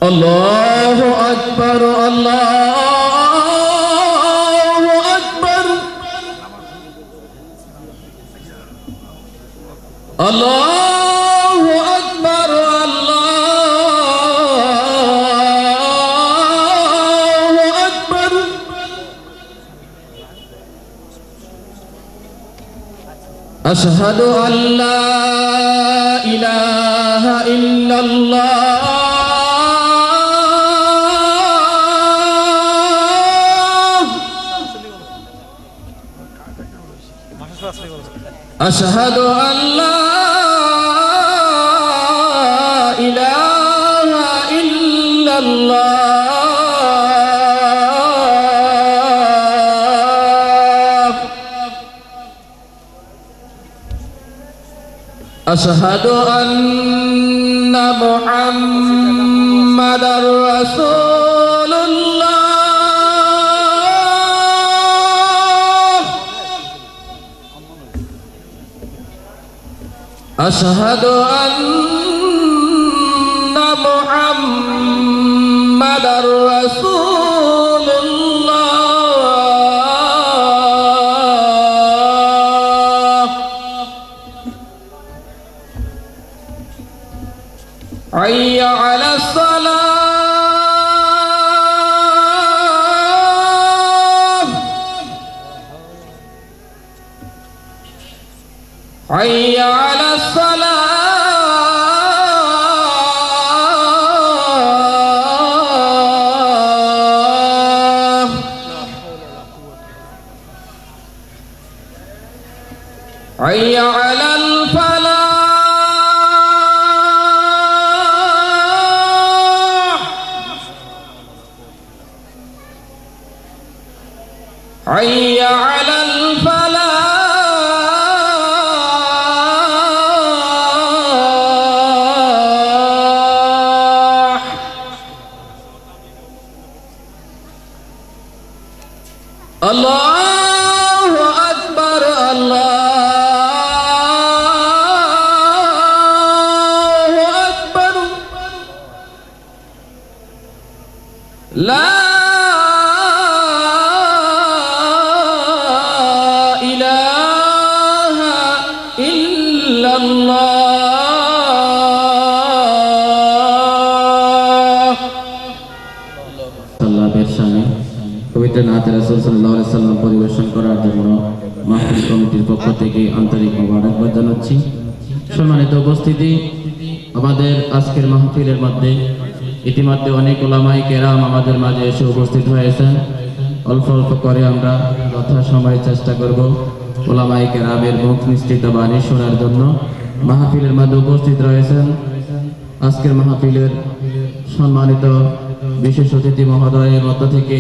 আল্লাহু আকবার আল্লাহু আকবার আল্লাহু আকবার আল্লাহু আকবার আশহাদু আল্লা ইলাহা ইল্লাল্লাহ أشهد أن لا إله إلا الله أشهد أن محمدا رسول الله أشهد أن محمدا رسول الله حي على الصلاة حي على الصلاة حي على الفلاح حي على الفلاح الله أكبر الله أكبر لا إله إلا الله আল্লাহ বেরসানে পবিত্র নাতে রাসূল সাল্লাল্লাহু আলাইহি সাল্লাম পরিবেশন করার জন্য মাহফিল কমিটির পক্ষ থেকে আন্তরিক মোবারকবাদ জানাচ্ছি। সম্মানিত উপস্থিতি, আমাদের আজকের মাহফিলের মধ্যে ইতিমধ্যে অনেক উলামায়ে কেরাম আমাদের মাঝে এসে উপস্থিত হয়েছেন। অল্প অল্প করে আমরা যথা সময় চেষ্টা করব উলামায়ে কেরামের মুখ নিঃসৃত বাণী শোনার জন্য। মাহফিলের মধ্যে উপস্থিত রয়েছেন আজকের মাহফিলের সম্মানিত বিশেষ অতিথি মহোদয়ের মধ্য থেকে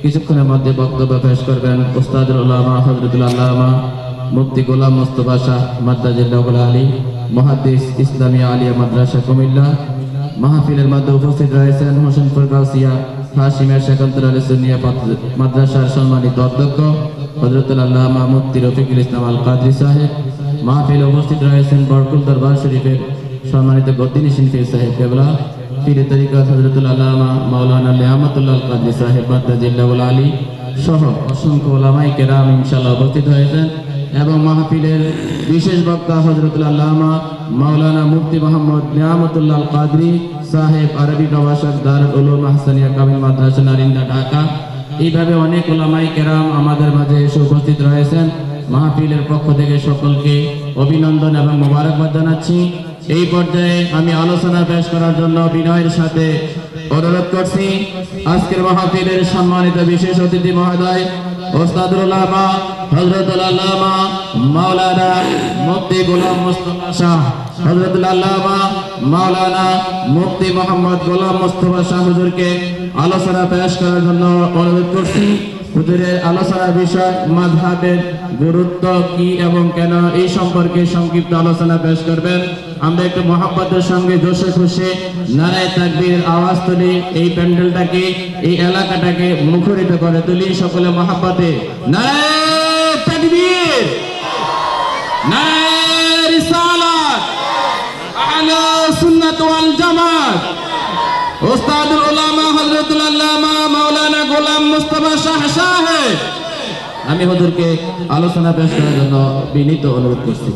কিছুক্ষণের মধ্যে বক্তব্য পেশ করবেন উস্তাদুল উলামা হযরতুল আল্লামা মুফতি গোলাম মুস্তাফা শাহ মাদ্দাজিল্লাহুল আলী মুহাদ্দিস ইসলামিয়া আলিয়া মাদ্রাসা কুমিল্লা। মাহফিলের মধ্যে উপস্থিত রয়েছেন হোসেনপুর গাউসিয়া হাশিমিয়া শেখ আব্দুল আলী সুন্নিয়া মাদ্রাসার সম্মানিত অধ্যক্ষ হযরতুল আল্লামা মুফতি রফিকুল ইসলাম আল কাদরি সাহেব। মাহফিলে উপস্থিত রয়েছেন বরকুল দরবার শরীফের সম্মানিত গদ্দিনী শিল্পী সাহেব কেবলা পীরে তরিকত হযরতুল আল্লামা মাওলানা নিয়ামতুল্লাহ আল কাদরি সাহেব মাদ্দাজিল্লাহুল আলী সহ অসংখ্য উলামায়ে কেরাম ইনশাআল্লাহ উপস্থিত হয়েছেন এবং মাহফিলের বিশেষ বক্তা হযরতুল আল্লামা মাওলানা মুফতি মোহাম্মদ নিয়ামতুল্লাহ আল কাদরি সাহেব আরবি প্রভাষক দারুল উলুম আহসানিয়া কামিল মাদ্রাসা নারিন্দা ঢাকা। এইভাবে অনেক উলামায়ে কেরাম আমাদের মাঝে এসে উপস্থিত রয়েছেন। মাহফিলের পক্ষ থেকে সকলকে অভিনন্দন এবং মোবারকবাদ জানাচ্ছি। এই পর্যায়ে আমি আলোচনা পেশ করার জন্য বিনয়ের সাথে অনুরোধ করছি আজকের মাহফিলের সম্মানিত বিশেষ অতিথি মহোদয় উস্তাদুল উলামা হযরতুল আল্লামা মাওলানা মুফতি গোলাম মুস্তাফা শাহ হযরতুল আল্লামা মাওলানা মুফতি মোহাম্মদ গোলাম মুস্তাফা শাহ হুজুরকে আলোচনা পেশ করার জন্য অনুরোধ করছি। হুজুরের আলোচনার বিষয় মাযহাবের গুরুত্ব কি এবং কেন এই সম্পর্কে সংক্ষিপ্ত আলোচনা পেশ করবেন। আমরা একটু মহব্বতের সঙ্গে জোশে খুশি নারায়ে তাকবীর আওয়াজ তুলি, এই প্যান্ডেলটাকে এই এলাকাটাকে মুখরিত করে তুলি সকলে মহব্বতে। নারায়ে তাকবীর, নারায়ে রিসালাত, আহলে সুন্নাত ওয়াল জামাত, উস্তাদুল উলামা হযরতুল আল্লামা মাওলানা গোলাম মুস্তাফা শাহ সাহেব, আমি হুজুরকে আলোচনা পেশ করার জন্য বিনীত অনুরোধ করছি।